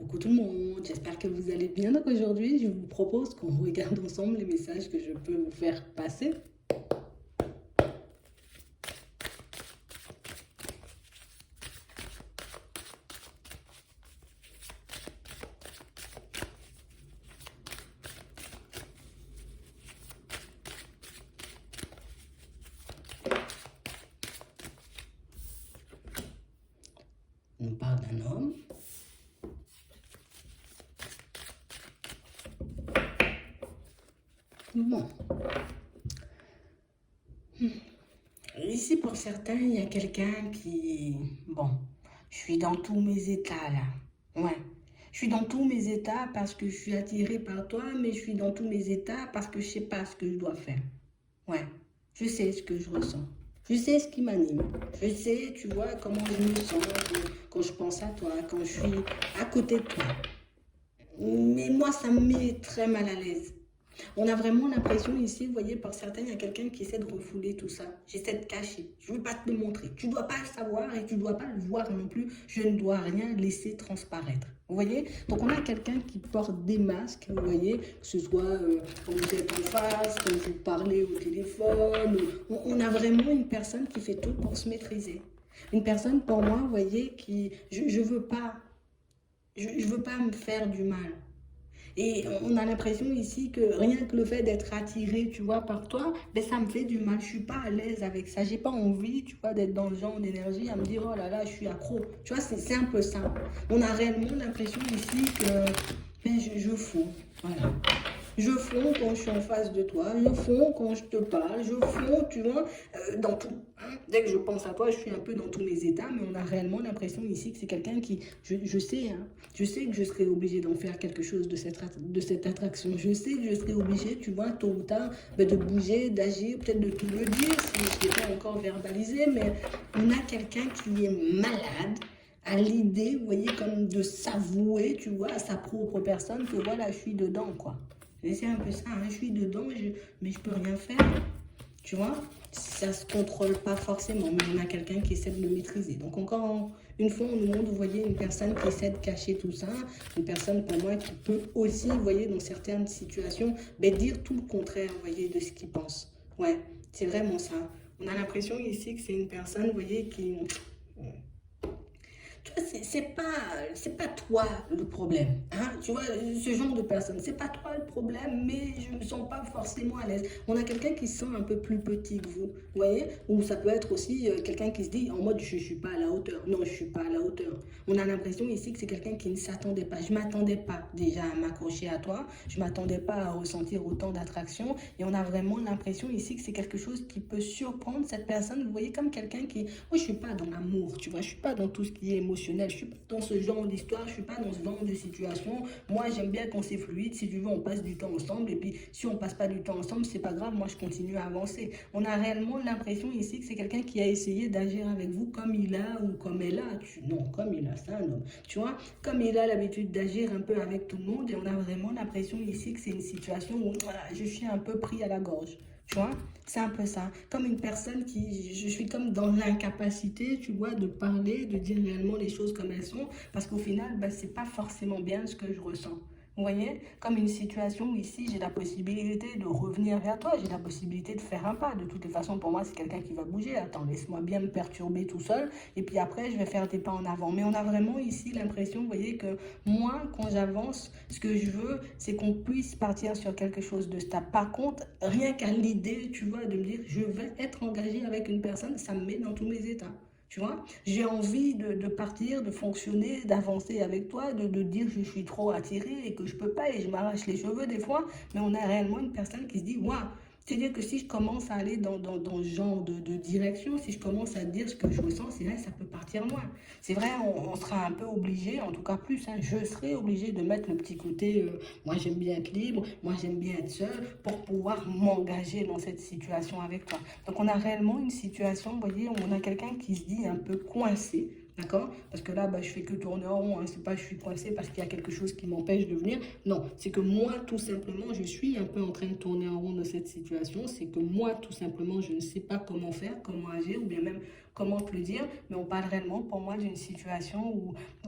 Coucou tout le monde, j'espère que vous allez bien. Donc aujourd'hui, je vous propose qu'on regarde ensemble les messages que je peux vous faire passer. On parle d'un homme. Bon. Ici, pour certains, il y a quelqu'un qui... Bon, je suis dans tous mes états là. Ouais. Je suis dans tous mes états parce que je suis attirée par toi, mais je suis dans tous mes états parce que je sais pas ce que je dois faire. Ouais. Je sais ce que je ressens. Je sais ce qui m'anime. Je sais, tu vois, comment je me sens quand je pense à toi, quand je suis à côté de toi. Mais moi, ça me met très mal à l'aise. On a vraiment l'impression ici, vous voyez, par certains, il y a quelqu'un qui essaie de refouler tout ça. J'essaie de cacher. Je ne veux pas te le montrer. Tu ne dois pas le savoir et tu ne dois pas le voir non plus. Je ne dois rien laisser transparaître. Vous voyez? Donc on a quelqu'un qui porte des masques, vous voyez, que ce soit quand vous êtes en face, quand vous parlez au téléphone. On a vraiment une personne qui fait tout pour se maîtriser. Une personne, pour moi, vous voyez, qui... Je ne veux pas. Je veux pas me faire du mal. Et on a l'impression ici que rien que le fait d'être attiré, tu vois, par toi, ben ça me fait du mal. Je suis pas à l'aise avec ça. J'ai pas envie, tu vois, d'être dans le genre d'énergie à me dire, oh là là, je suis accro. Tu vois, c'est un peu ça. On a réellement l'impression ici que ben, je fonds. Voilà. Je fonds quand je suis en face de toi, je fonds quand je te parle, je fonds, tu vois, dans tout. Hein. Dès que je pense à toi, je suis un peu dans tous mes états, mais on a réellement l'impression ici que c'est quelqu'un qui, je sais, hein, je sais que je serai obligé d'en faire quelque chose de cette attraction. Je sais que je serai obligé, tu vois, tôt ou tard, ben, de bouger, d'agir, peut-être de tout le dire si je ne l'ai pas encore verbalisé, mais on a quelqu'un qui est malade à l'idée, vous voyez, comme de s'avouer, tu vois, à sa propre personne que voilà, je suis dedans, quoi. Et c'est un peu ça, hein, je suis dedans, mais je peux rien faire, tu vois. Ça se contrôle pas forcément, mais on a quelqu'un qui essaie de le maîtriser. Donc encore une fois, on nous montre, vous voyez, une personne qui essaie de cacher tout ça, une personne pour moi qui peut aussi, vous voyez, dans certaines situations, ben, dire tout le contraire, vous voyez, de ce qu'il pense. Ouais, c'est vraiment ça. On a l'impression ici que c'est une personne, vous voyez, qui... Tu vois, c'est pas toi le problème. Hein? Tu vois, ce genre de personne, c'est pas toi le problème, mais je me sens pas forcément à l'aise. On a quelqu'un qui se sent un peu plus petit que vous voyez? Ou ça peut être aussi quelqu'un qui se dit en mode je suis pas à la hauteur. Non, je suis pas à la hauteur. On a l'impression ici que c'est quelqu'un qui ne s'attendait pas. Je m'attendais pas déjà à m'accrocher à toi. Je m'attendais pas à ressentir autant d'attraction. Et on a vraiment l'impression ici que c'est quelque chose qui peut surprendre cette personne. Vous voyez, comme quelqu'un qui... Moi, je suis pas dans l'amour, tu vois. Je suis pas dans tout ce qui est émotionnel. Je suis pas dans ce genre d'histoire. Je suis pas dans ce genre de situation. Moi, j'aime bien quand c'est fluide. Si tu veux, on passe du temps ensemble. Et puis, si on passe pas du temps ensemble, c'est pas grave. Moi, je continue à avancer. On a réellement l'impression ici que c'est quelqu'un qui a essayé d'agir avec vous comme il a ou comme elle a. Non, comme il a, c'est un homme. Tu vois, comme il a l'habitude d'agir un peu avec tout le monde. Et on a vraiment l'impression ici que c'est une situation où voilà, je suis un peu pris à la gorge. Tu vois, c'est un peu ça. Comme une personne qui, je suis comme dans l'incapacité, tu vois, de parler, de dire réellement les choses comme elles sont, parce qu'au final, ben, c'est pas forcément bien ce que je ressens. Vous voyez, comme une situation où ici, j'ai la possibilité de revenir vers toi, j'ai la possibilité de faire un pas. De toutes les façons, pour moi, c'est quelqu'un qui va bouger. Attends, laisse-moi bien me perturber tout seul, et puis après, je vais faire des pas en avant. Mais on a vraiment ici l'impression, vous voyez, que moi, quand j'avance, ce que je veux, c'est qu'on puisse partir sur quelque chose de stable. Par contre, rien qu'à l'idée, tu vois, de me dire, je vais être engagé avec une personne, ça me met dans tous mes états. Tu vois, j'ai envie de partir, de fonctionner, d'avancer avec toi, de dire que je suis trop attirée et que je peux pas et je m'arrache les cheveux des fois, mais on a réellement une personne qui se dit, waouh, c'est-à-dire que si je commence à aller dans ce genre de direction, si je commence à dire ce que je ressens, c'est là que ça peut partir loin. C'est vrai, on sera un peu obligé, en tout cas plus, hein, je serai obligé de mettre le petit côté, moi j'aime bien être libre, moi j'aime bien être seule, pour pouvoir m'engager dans cette situation avec toi. Donc on a réellement une situation, vous voyez, où on a quelqu'un qui se dit un peu coincé, d'accord? Parce que là, bah, je fais que tourner en rond, hein. C'est pas je suis coincé parce qu'il y a quelque chose qui m'empêche de venir. Non, c'est que moi, tout simplement, je suis un peu en train de tourner en rond dans cette situation. C'est que moi, tout simplement, je ne sais pas comment faire, comment agir, ou bien même comment te le dire, mais on parle réellement pour moi d'une situation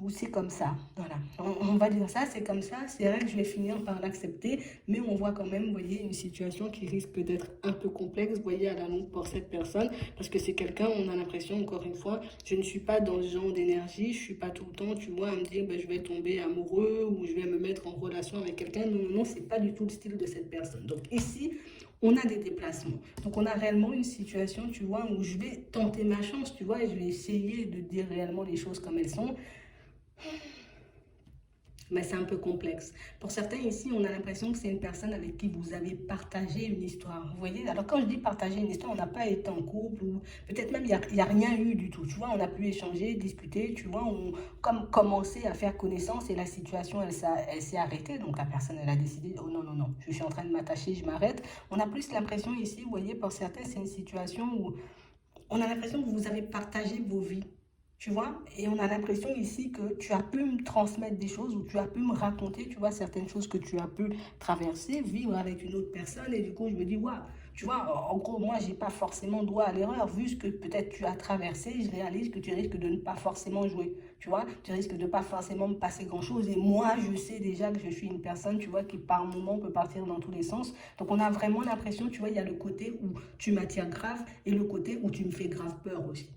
où c'est comme ça. Voilà, on va dire ça, c'est comme ça, c'est vrai que je vais finir par l'accepter, mais on voit quand même, vous voyez, une situation qui risque d'être un peu complexe, vous voyez, à la longue pour cette personne, parce que c'est quelqu'un, on a l'impression, encore une fois, je ne suis pas dans ce genre d'énergie, je suis pas tout le temps, tu vois, à me dire, ben, je vais tomber amoureux ou je vais me mettre en relation avec quelqu'un. Non, non, non, c'est pas du tout le style de cette personne. Donc ici, on a des déplacements. Donc on a réellement une situation, tu vois, où je vais tenter ma chance, tu vois, et je vais essayer de dire réellement les choses comme elles sont. Mais c'est un peu complexe. Pour certains ici, on a l'impression que c'est une personne avec qui vous avez partagé une histoire. Vous voyez? Alors quand je dis partager une histoire, on n'a pas été en couple ou peut-être même il y a rien eu du tout. Tu vois, on a pu échanger, discuter, tu vois, on comme commencer à faire connaissance et la situation, elle s'est arrêtée. Donc la personne, elle a décidé, oh non, non, non, je suis en train de m'attacher, je m'arrête. On a plus l'impression ici, vous voyez, pour certains, c'est une situation où on a l'impression que vous avez partagé vos vies. Tu vois, et on a l'impression ici que tu as pu me transmettre des choses ou tu as pu me raconter, tu vois, certaines choses que tu as pu traverser, vivre avec une autre personne. Et du coup, je me dis, waouh, tu vois, en gros, moi, j'ai pas forcément droit à l'erreur. Vu ce que peut-être tu as traversé, je réalise que tu risques de ne pas forcément jouer. Tu vois, tu risques de pas forcément me passer grand-chose. Et moi, je sais déjà que je suis une personne, tu vois, qui par moment peut partir dans tous les sens. Donc, on a vraiment l'impression, tu vois, il y a le côté où tu m'attires grave et le côté où tu me fais grave peur aussi.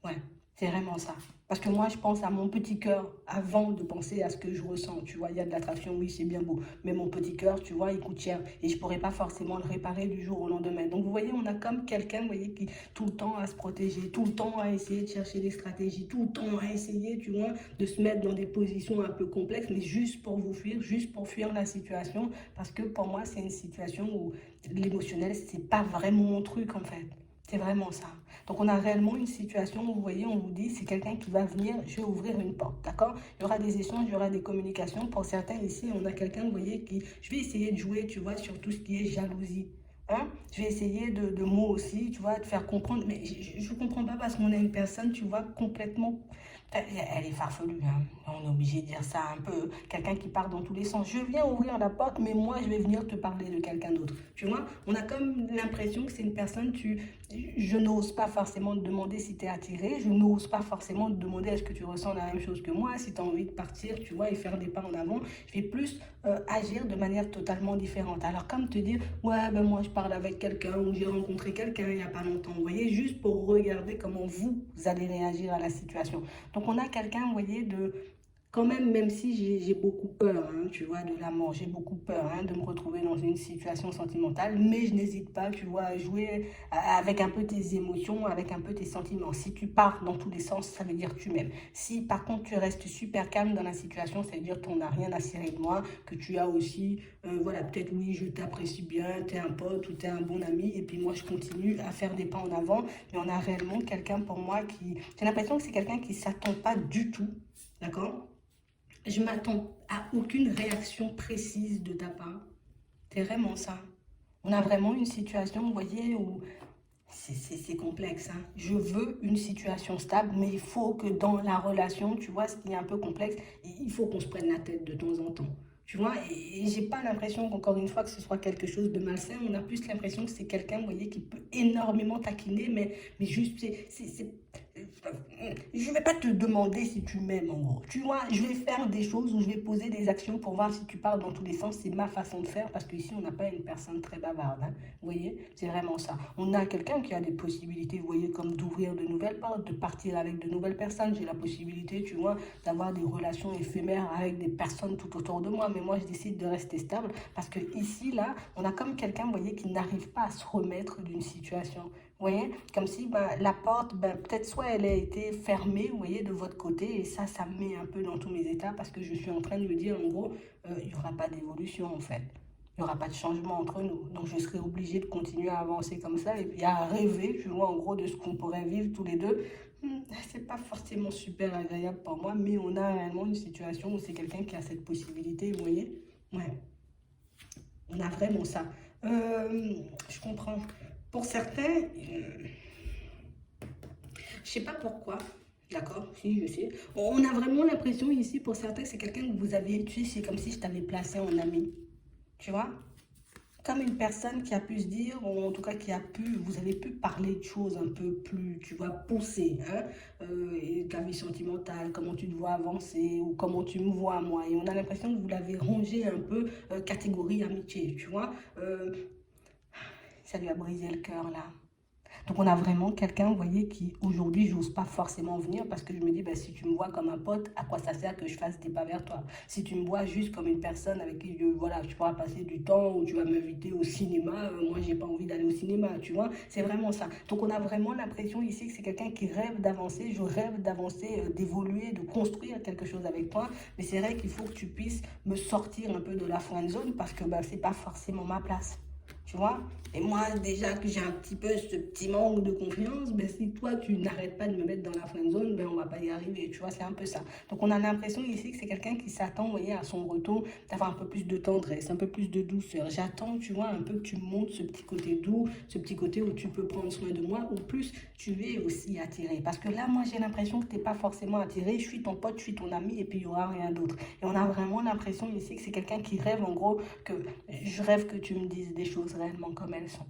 Ouais. C'est vraiment ça. Parce que moi, je pense à mon petit cœur avant de penser à ce que je ressens. Tu vois, il y a de l'attraction, oui, c'est bien beau. Mais mon petit cœur, tu vois, il coûte cher. Et je ne pourrais pas forcément le réparer du jour au lendemain. Donc, vous voyez, on a comme quelqu'un, vous voyez, qui tout le temps à se protéger, tout le temps à essayer de chercher des stratégies, tout le temps à essayer, tu vois, de se mettre dans des positions un peu complexes, mais juste pour vous fuir, juste pour fuir la situation. Parce que pour moi, c'est une situation où l'émotionnel, c'est pas vraiment mon truc, en fait. C'est vraiment ça. Donc, on a réellement une situation où, vous voyez, on vous dit, c'est quelqu'un qui va venir, je vais ouvrir une porte, d'accord? Il y aura des échanges, il y aura des communications. Pour certains ici, on a quelqu'un, vous voyez, qui, je vais essayer de jouer, tu vois, sur tout ce qui est jalousie. Hein? Je vais essayer de moi aussi, tu vois, de faire comprendre. Mais je ne comprends pas parce qu'on a une personne, tu vois, complètement elle est farfelue, hein. On est obligé de dire ça un peu. Quelqu'un qui part dans tous les sens. Je viens ouvrir la porte, mais moi, je vais venir te parler de quelqu'un d'autre. Tu vois, on a comme l'impression que c'est une personne, je n'ose pas forcément te demander si tu es attiré. Je n'ose pas forcément te demander est-ce que tu ressens la même chose que moi. Si tu as envie de partir, tu vois, et faire des pas en avant, je vais plus agir de manière totalement différente. Alors, comme te dire, ouais, ben moi, je parle avec quelqu'un ou j'ai rencontré quelqu'un il n'y a pas longtemps. Vous voyez, juste pour regarder comment vous allez réagir à la situation. Donc on a quelqu'un, vous voyez, de quand même, même si j'ai beaucoup peur, hein, tu vois, de la mort, j'ai beaucoup peur hein, de me retrouver dans une situation sentimentale, mais je n'hésite pas, tu vois, à jouer avec un peu tes émotions, avec un peu tes sentiments. Si tu pars dans tous les sens, ça veut dire que tu m'aimes. Si par contre tu restes super calme dans la situation, ça veut dire que tu n'as rien à cirer de moi, que tu as aussi, voilà, peut-être oui, je t'apprécie bien, tu es un pote ou tu es un bon ami, et puis moi je continue à faire des pas en avant, mais on a réellement quelqu'un pour moi qui, j'ai l'impression que c'est quelqu'un qui ne s'attend pas du tout, d'accord? Je m'attends à aucune réaction précise de ta part. C'est vraiment ça. On a vraiment une situation, vous voyez, où c'est complexe. Hein. Je veux une situation stable, mais il faut que dans la relation, tu vois, ce qui est un peu complexe, il faut qu'on se prenne la tête de temps en temps. Tu vois, et j'ai pas l'impression qu'encore une fois que ce soit quelque chose de malsain, on a plus l'impression que c'est quelqu'un, vous voyez, qui peut énormément taquiner, mais juste, je vais pas te demander si tu m'aimes en gros. Tu vois, je vais faire des choses où je vais poser des actions pour voir si tu pars dans tous les sens. C'est ma façon de faire parce qu'ici, on n'a pas une personne très bavarde. Hein. Vous voyez, c'est vraiment ça. On a quelqu'un qui a des possibilités, vous voyez, comme d'ouvrir de nouvelles portes, de partir avec de nouvelles personnes. J'ai la possibilité, tu vois, d'avoir des relations éphémères avec des personnes tout autour de moi. Mais moi, je décide de rester stable parce que ici, là, on a comme quelqu'un, vous voyez, qui n'arrive pas à se remettre d'une situation. Vous voyez, comme si ben, la porte, ben, peut-être soit elle a été fermée, vous voyez, de votre côté, et ça me met un peu dans tous mes états parce que je suis en train de me dire, en gros, il n'y aura pas d'évolution en fait. Il n'y aura pas de changement entre nous. Donc je serai obligée de continuer à avancer comme ça et puis à rêver, tu vois, en gros, de ce qu'on pourrait vivre tous les deux. C'est pas forcément super agréable pour moi, mais on a réellement une situation où c'est quelqu'un qui a cette possibilité, vous voyez. Ouais, on a vraiment ça. Je comprends. Pour certains, je sais pas pourquoi, d'accord, si je sais. On a vraiment l'impression ici, pour certains, c'est quelqu'un que vous avez tué, c'est comme si je t'avais placé en ami. Tu vois? comme une personne qui a pu se dire, ou en tout cas vous avez pu parler de choses un peu plus, tu vois, poussées, hein, et ta vie sentimentale, comment tu te vois avancer, ou comment tu me vois moi, et on a l'impression que vous l'avez rangé un peu catégorie amitié, tu vois, ça lui a brisé le cœur là. Donc on a vraiment quelqu'un, vous voyez, qui aujourd'hui, j'ose pas forcément venir parce que je me dis, bah, si tu me vois comme un pote, à quoi ça sert que je fasse des pas vers toi? Si tu me vois juste comme une personne avec qui voilà, tu pourras passer du temps ou tu vas m'inviter au cinéma, moi j'ai pas envie d'aller au cinéma, tu vois, c'est vraiment ça. Donc on a vraiment l'impression ici que c'est quelqu'un qui rêve d'avancer, je rêve d'avancer, d'évoluer, de construire quelque chose avec toi, mais c'est vrai qu'il faut que tu puisses me sortir un peu de la friend zone parce que bah, c'est pas forcément ma place. Tu vois? Et moi, déjà que j'ai un petit peu ce petit manque de confiance, ben, si toi, tu n'arrêtes pas de me mettre dans la friend zone, ben, on va pas y arriver. Tu vois, c'est un peu ça. Donc, on a l'impression ici que c'est quelqu'un qui s'attend, vous voyez, à son retour, d'avoir un peu plus de tendresse, un peu plus de douceur. J'attends, tu vois, un peu que tu me montres ce petit côté doux, ce petit côté où tu peux prendre soin de moi, ou plus tu es aussi attiré. Parce que là, moi, j'ai l'impression que tu n'es pas forcément attiré. Je suis ton pote, je suis ton ami, et puis il n'y aura rien d'autre. Et on a vraiment l'impression ici que c'est quelqu'un qui rêve, en gros, que je rêve que tu me dises des choses réellement comme elles sont.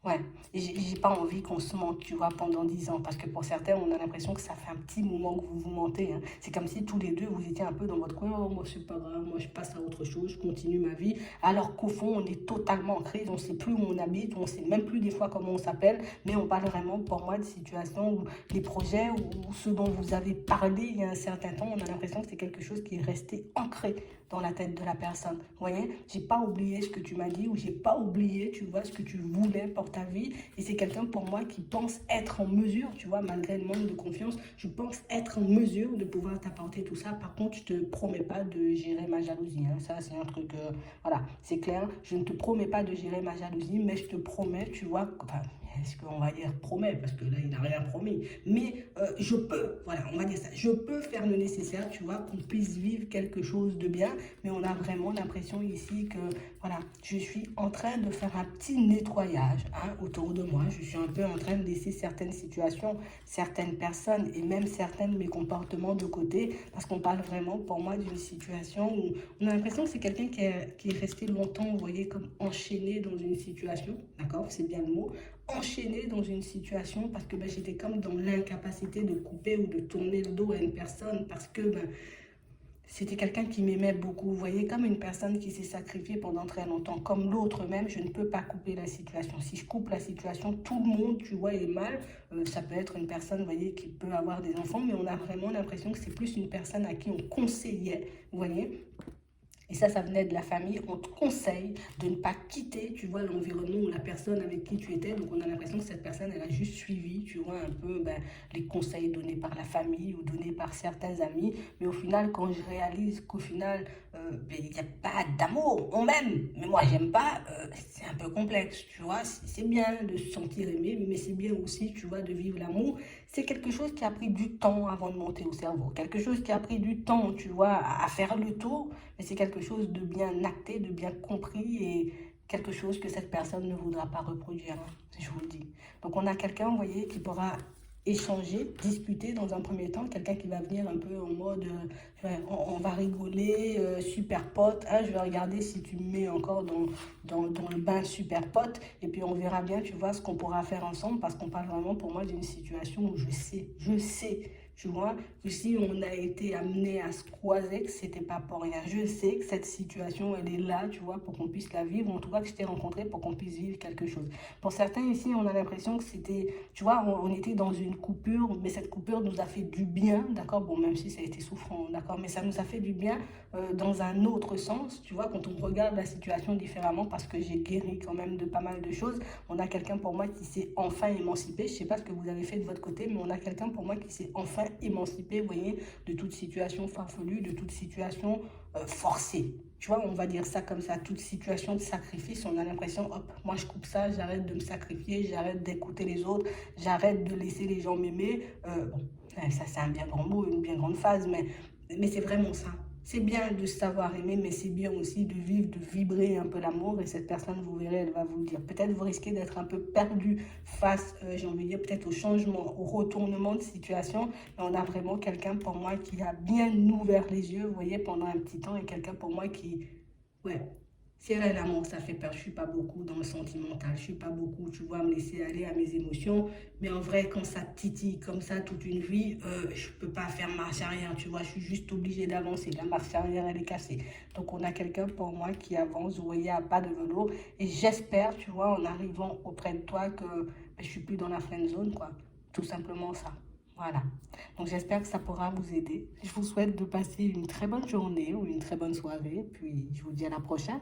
Ouais, et j'ai pas envie qu'on se mente, tu vois, pendant 10 ans, parce que pour certains, on a l'impression que ça fait un petit moment que vous vous mentez, hein. C'est comme si tous les deux, vous étiez un peu dans votre coin, oh, moi c'est pas grave, moi je passe à autre chose, je continue ma vie, alors qu'au fond, on est totalement en crise, on sait plus où on habite, on sait même plus des fois comment on s'appelle, mais on parle vraiment, pour moi, de situations où les projets ou ce dont vous avez parlé il y a un certain temps, on a l'impression que c'est quelque chose qui est resté ancré dans la tête de la personne. Vous voyez, j'ai pas oublié ce que tu m'as dit ou j'ai pas oublié, tu vois, ce que tu voulais pour ta vie. Et c'est quelqu'un pour moi qui pense être en mesure, tu vois, malgré le manque de confiance, je pense être en mesure de pouvoir t'apporter tout ça. Par contre, je te promets pas de gérer ma jalousie, hein. Ça, c'est un truc, voilà, c'est clair. Je ne te promets pas de gérer ma jalousie, mais je te promets, tu vois, enfin, est-ce qu'on va dire promet, parce que là, il n'a rien promis. Mais je peux, voilà, on va dire ça, je peux faire le nécessaire, tu vois, qu'on puisse vivre quelque chose de bien, mais on a vraiment l'impression ici que, voilà, je suis en train de faire un petit nettoyage, hein, autour de moi. Je suis un peu en train de laisser certaines situations, certaines personnes et même certains de mes comportements de côté, parce qu'on parle vraiment pour moi d'une situation où on a l'impression que c'est quelqu'un qui est resté longtemps, vous voyez, comme enchaîné dans une situation, d'accord, c'est bien le mot, enchaîné dans une situation parce que ben, j'étais comme dans l'incapacité de couper ou de tourner le dos à une personne parce que ben, c'était quelqu'un qui m'aimait beaucoup. Vous voyez, comme une personne qui s'est sacrifiée pendant très longtemps. Comme l'autre même, je ne peux pas couper la situation. Si je coupe la situation, tout le monde, tu vois, est mal. Ça peut être une personne, vous voyez, qui peut avoir des enfants, mais on a vraiment l'impression que c'est plus une personne à qui on conseillait, vous voyez. Et ça venait de la famille. On te conseille de ne pas quitter, tu vois, l'environnement ou la personne avec qui tu étais. Donc, on a l'impression que cette personne, elle a juste suivi, tu vois, un peu ben, les conseils donnés par la famille ou donnés par certains amis. Mais au final, quand je réalise qu'au final, ben, il n'y a pas d'amour, on m'aime, mais moi, j'aime pas, c'est un peu complexe, tu vois. C'est bien de se sentir aimé, mais c'est bien aussi, tu vois, de vivre l'amour. C'est quelque chose qui a pris du temps avant de monter au cerveau. Quelque chose qui a pris du temps, tu vois, à faire le tour. Mais c'est quelque chose de bien acté, de bien compris et quelque chose que cette personne ne voudra pas reproduire, hein, je vous le dis. Donc on a quelqu'un, vous voyez, qui pourra échanger, discuter dans un premier temps, quelqu'un qui va venir un peu en mode on va rigoler, super pote, hein, je vais regarder si tu me mets encore dans le bain super pote et puis on verra bien, tu vois, ce qu'on pourra faire ensemble parce qu'on parle vraiment pour moi d'une situation où je sais, tu vois, que si on a été amené à se croiser, que c'était pas pour rien. Je sais que cette situation, elle est là, tu vois, pour qu'on puisse la vivre, en tout cas que je t'ai rencontré pour qu'on puisse vivre quelque chose. Pour certains ici, on a l'impression que c'était, tu vois, on était dans une coupure, mais cette coupure nous a fait du bien, d'accord, bon, même si ça a été souffrant, d'accord, mais ça nous a fait du bien dans un autre sens, tu vois, quand on regarde la situation différemment, parce que j'ai guéri quand même de pas mal de choses, on a quelqu'un pour moi qui s'est enfin émancipé, je sais pas ce que vous avez fait de votre côté, mais on a quelqu'un pour moi qui s'est enfin émancipé, vous voyez, de toute situation farfelue, de toute situation forcée. Tu vois, on va dire ça comme ça, toute situation de sacrifice, on a l'impression, hop, moi je coupe ça, j'arrête de me sacrifier, j'arrête d'écouter les autres, j'arrête de laisser les gens m'aimer. Bon, ça c'est un bien grand mot, une bien grande phase, mais c'est vraiment ça. C'est bien de savoir aimer, mais c'est bien aussi de vivre, de vibrer un peu l'amour. Et cette personne, vous verrez, elle va vous le dire. Peut-être vous risquez d'être un peu perdu face, j'ai envie de dire, peut-être au changement, au retournement de situation. Mais on a vraiment quelqu'un pour moi qui a bien ouvert les yeux, vous voyez, pendant un petit temps. Et quelqu'un pour moi qui, ouais, Si elle a l'amour, ça fait peur. Je suis pas beaucoup dans le sentimental. Je suis pas beaucoup, tu vois, à me laisser aller à mes émotions. Mais en vrai, quand ça titille comme ça toute une vie, je peux pas faire marche arrière, tu vois. Je suis juste obligée d'avancer. La marche arrière, elle est cassée. Donc, on a quelqu'un pour moi qui avance, vous voyez, à pas de velours. Et j'espère, tu vois, en arrivant auprès de toi, que je suis plus dans la friend zone, quoi. Tout simplement ça. Voilà. Donc j'espère que ça pourra vous aider. Je vous souhaite de passer une très bonne journée ou une très bonne soirée. Puis je vous dis à la prochaine.